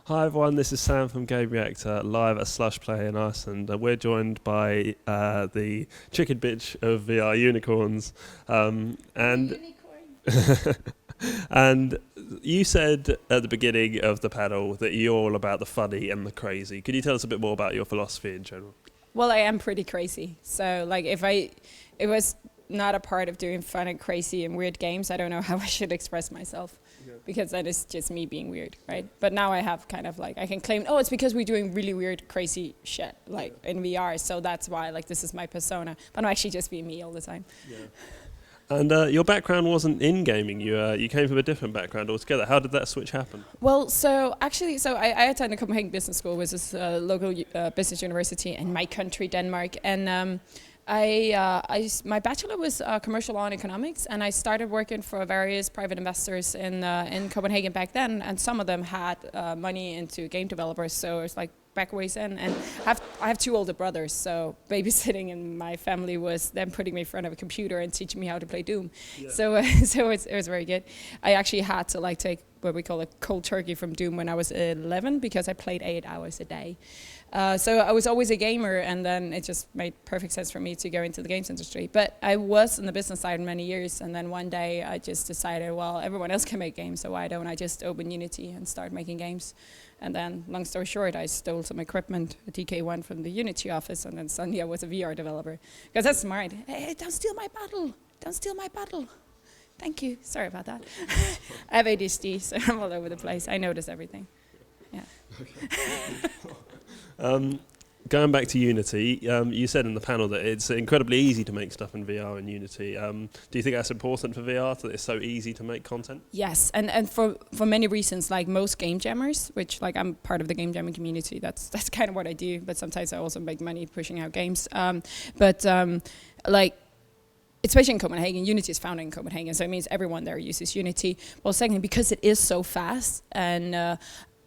Hi everyone, this is Sam from Gamereactor, live at Slush Play in Iceland. We're joined by the chicken bitch of VRUnicorns, and and you said at the beginning of the panel that you're all about the funny and the crazy. Could you tell us a bit more about your philosophy in general? Well, I am pretty crazy. So, like, it was not a part of doing fun and crazy and weird games, I don't know how I should express myself. Because that is just me being weird, right? But now I have kind of like, I can claim, oh, it's because we're doing really weird, crazy shit, like in VR. So that's why, like, this is my persona. But I'm actually just being me all the time. Yeah. And your background wasn't in gaming. You came from a different background altogether. How did that switch happen? Well, so actually, I attended Copenhagen Business School, which is a local business university in my country, Denmark. And my bachelor was commercial law and economics, and I started working for various private investors in Copenhagen back then, and some of them had money into game developers, so it was like back ways in. And I have two older brothers, so babysitting in my family was them putting me in front of a computer and teaching me how to play Doom. Yeah. So it was very good. I actually had to like take what we call a cold turkey from Doom when I was 11 because I played 8 hours a day. So I was always a gamer, and then it just made perfect sense for me to go into the games industry. But I was in the business side many years, and then one day I just decided, well, everyone else can make games, so why don't I just open Unity and start making games? And then, long story short, I stole some equipment, a DK1 from the Unity office, and then suddenly I was a VR developer. Because that's smart. Hey, don't steal my battle. Don't steal my battle. Thank you. Sorry about that. I have ADHD, so I'm all over the place. I notice everything. Yeah. Okay. Going back to Unity, you said in the panel that it's incredibly easy to make stuff in VR and Unity. Do you think that's important for VR, that it's so easy to make content? Yes, and for many reasons, like most game jammers, which like I'm part of the game jamming community, that's kind of what I do, but sometimes I also make money pushing out games. Like, especially in Copenhagen, Unity is founded in Copenhagen, so it means everyone there uses Unity. Well, secondly, because it is so fast, and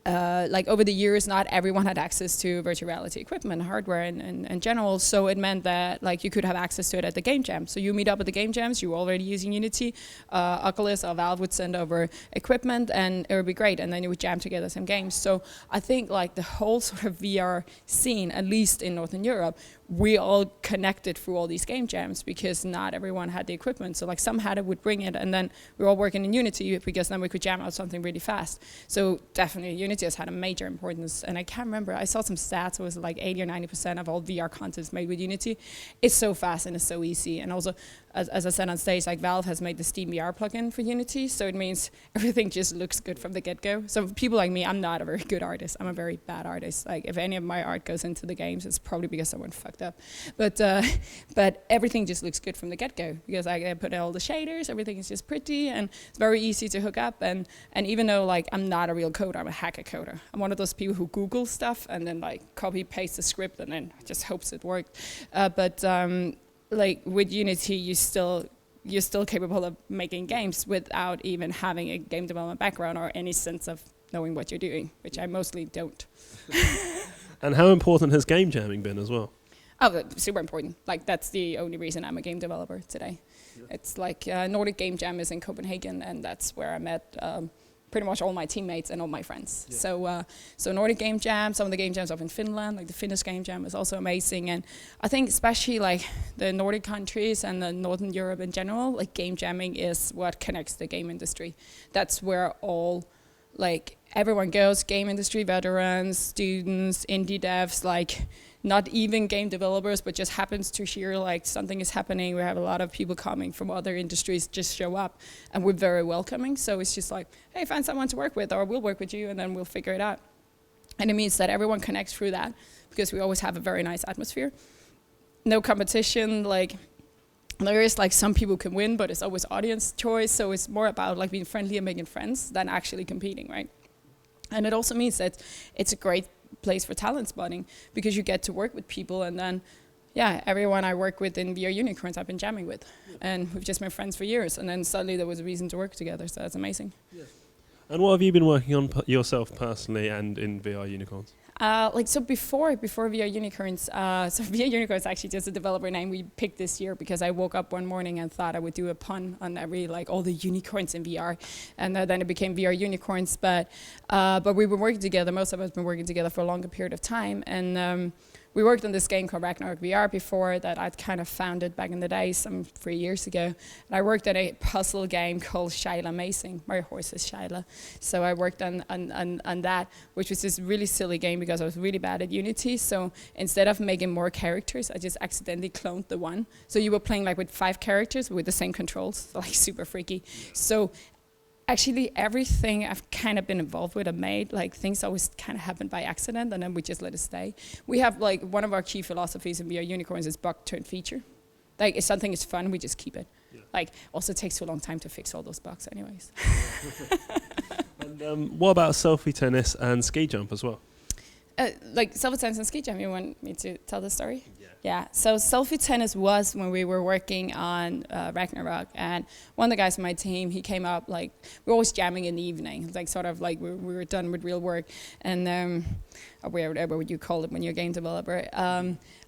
like over the years, not everyone had access to virtual reality equipment, hardware in general, so it meant that like you could have access to it at the game jam. So you meet up at the game jams, you're already using Unity, Oculus or Valve would send over equipment and it would be great, and then you would jam together some games. So I think like the whole sort of VR scene, at least in Northern Europe, we all connected through all these game jams because not everyone had the equipment. So like some had it, would bring it, and then we were all working in Unity because then we could jam out something really fast. So definitely Unity has had a major importance. And I can't remember, I saw some stats, it was like 80 or 90% of all VR content is made with Unity. It's so fast and it's so easy. And also, as I said on stage, like Valve has made the Steam VR plugin for Unity, so it means everything just looks good from the get-go. So for people like me, I'm not a very good artist. I'm a very bad artist. Like if any of my art goes into the games, it's probably because someone fucked up. But everything just looks good from the get-go because I put all the shaders, everything is just pretty and it's very easy to hook up. And even though like I'm not a real coder, I'm a hacker coder. I'm one of those people who Google stuff and then like copy paste the script and then just hopes it worked. Like with Unity, you're still capable of making games without even having a game development background or any sense of knowing what you're doing, which I mostly don't. And how important has game jamming been as well? Oh, super important. Like that's the only reason I'm a game developer today. Yeah. It's like Nordic Game Jam is in Copenhagen, and that's where I met pretty much all my teammates and all my friends. Yeah. So Nordic Game Jam, some of the game jams up in Finland, like the Finnish Game Jam is also amazing. And I think especially like the Nordic countries and the Northern Europe in general, like game jamming is what connects the game industry. That's where all, like everyone goes, game industry veterans, students, indie devs, like not even game developers, but just happens to hear like something is happening. We have a lot of people coming from other industries just show up, and we're very welcoming. So it's just like, hey, find someone to work with, or we'll work with you, and then we'll figure it out. And it means that everyone connects through that because we always have a very nice atmosphere. No competition, like there is like some people can win, but it's always audience choice. So it's more about like being friendly and making friends than actually competing, right? And it also means that it's a great place for talent spotting because you get to work with people, and then everyone I work with in VRUnicorns I've been jamming with, and we've just been friends for years, and then suddenly there was a reason to work together, so that's amazing. Yeah. And what have you been working on yourself personally and in VRUnicorns? Before VRUnicorns, so VRUnicorns is actually just a developer name we picked this year because I woke up one morning and thought I would do a pun on all the unicorns in VR, and then it became VRUnicorns. But we've been working together. Most of us have been working together for a longer period of time, and we worked on this game called Ragnarok VR before that I'd kind of founded back in the day, some 3 years ago. And I worked on a puzzle game called Shyla Amazing. My horse is Shyla. So I worked on that, which was this really silly game because I was really bad at Unity. So instead of making more characters, I just accidentally cloned the one. So you were playing like with 5 characters with the same controls, like super freaky. So actually, everything I've kind of been involved with and made, like things always kind of happen by accident, and then we just let it stay. We have like one of our key philosophies in VRUnicorns is bug turn feature. Like if something is fun, we just keep it. Yeah. Like also takes too long time to fix all those bugs, anyways. And what about selfie tennis and ski jump as well? Like selfie tennis and ski jump, you want me to tell the story? Yeah, so selfie tennis was when we were working on Ragnarok, and one of the guys on my team, he came up, like, we were always jamming in the evening, like sort of like we were done with real work, and or whatever you call it when you're a game developer.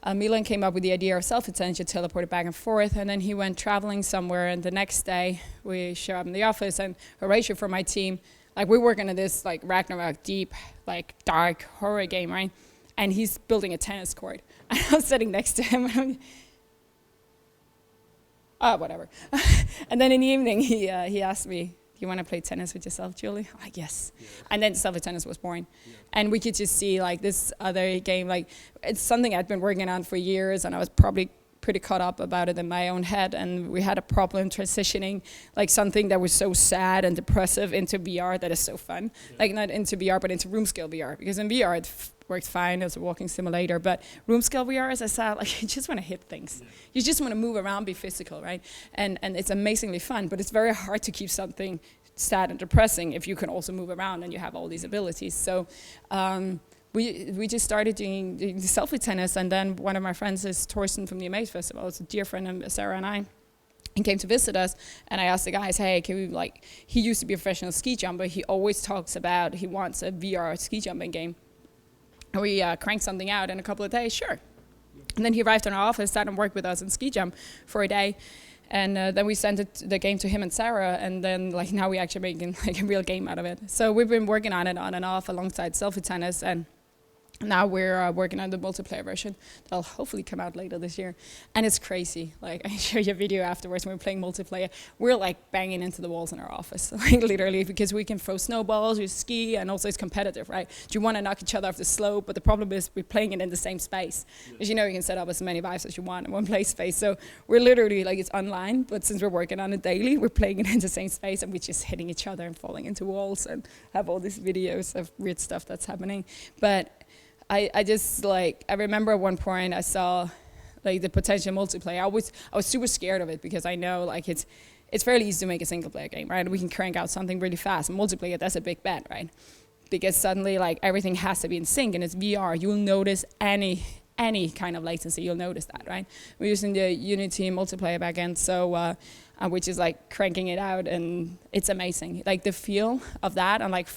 Milan came up with the idea of selfie tennis, you teleport it back and forth, and then he went traveling somewhere, and the next day we show up in the office, and Horatio from my team, like we're working on this like Ragnarok deep, like dark horror game, right? And he's building a tennis court. And I was sitting next to him. Whatever. And then in the evening, he asked me, "Do you want to play tennis with yourself, Julie?" I'm like, yes. Yeah. And then selfie tennis was born. Yeah. And we could just see like this other game, like it's something I'd been working on for years, and I was probably pretty caught up about it in my own head, and we had a problem transitioning like something that was so sad and depressive into VR that is so fun. Yeah. Like not into VR, but into room scale VR, because in VR it worked fine as a walking simulator, but room scale VR, as I said, like you just want to hit things. Yeah. You just want to move around, be physical, right? And it's amazingly fun, but it's very hard to keep something sad and depressing if you can also move around and you have all these abilities. So we just started doing the selfie tennis, and then one of my friends is Torsten from the Amaze Festival. It's a dear friend of Sarah and I. He came to visit us, and I asked the guys, hey, can we, like, he used to be a professional ski jumper. He always talks about he wants a VR ski jumping game. And we cranked something out in a couple of days, sure. And then he arrived in our office, sat and worked with us in ski jump for a day. And then we sent the game to him and Sarah, and then like now we're actually making like a real game out of it. So we've been working on it on and off alongside selfie tennis, and now we're working on the multiplayer version that'll hopefully come out later this year. And it's crazy. Like I show you a video afterwards when we're playing multiplayer. We're like banging into the walls in our office, like literally, because we can throw snowballs, we ski, and also it's competitive, right? Do you want to knock each other off the slope? But the problem is we're playing it in the same space. As you know, you can set up as many vibes as you want in one play space. So we're literally like, it's online, but since we're working on it daily, we're playing it in the same space, and we're just hitting each other and falling into walls and have all these videos of weird stuff that's happening. But I just like, I remember at one point I saw like the potential multiplayer. I was super scared of it because I know like it's fairly easy to make a single player game, right? We can crank out something really fast. And multiplayer, that's a big bet, right? Because suddenly like everything has to be in sync, and it's VR. You'll notice any kind of latency, you'll notice that, right? We're using the Unity multiplayer backend, so which is like cranking it out, and it's amazing. Like the feel of that, and like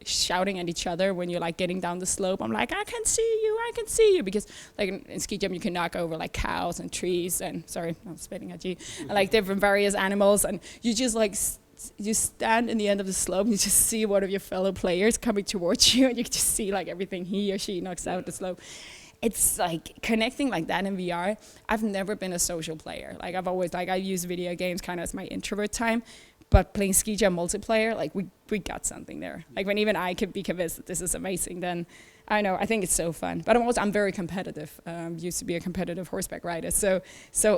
shouting at each other when you're like getting down the slope. I'm like, I can see you, because like in ski jump you can knock over like cows and trees, and sorry, I'm spitting at you, and like different various animals, and you just like you stand in the end of the slope and you just see one of your fellow players coming towards you, and you can just see like everything he or she knocks out the slope. It's like connecting like that in VR. I've never been a social player. Like I've always I use video games kind of as my introvert time. But playing ski jump multiplayer, like we got something there. Like when even I could be convinced that this is amazing, then I think it's so fun. But I'm very competitive. Used to be a competitive horseback rider, so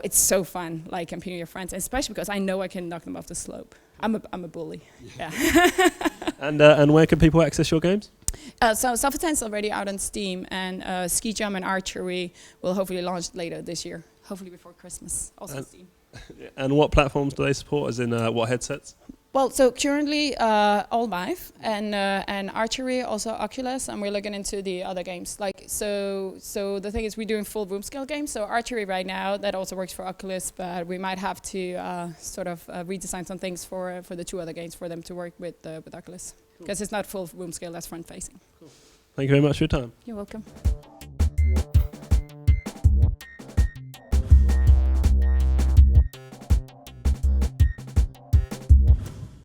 it's so fun, like competing with your friends, especially because I know I can knock them off the slope. I'm a bully. Yeah. And where can people access your games? So Selfie tennis is already out on Steam, and ski jump and archery will hopefully launch later this year, hopefully before Christmas. Also on Steam. And what platforms do they support, as in what headsets? Well, so currently all Vive, and archery, also Oculus, and we're looking into the other games. Like so the thing is, we're doing full room scale games. So archery right now, that also works for Oculus, but we might have to sort of redesign some things for the 2 other games for them to work with Oculus, because it's not full room scale, that's front facing. Cool. Thank you very much for your time. You're welcome.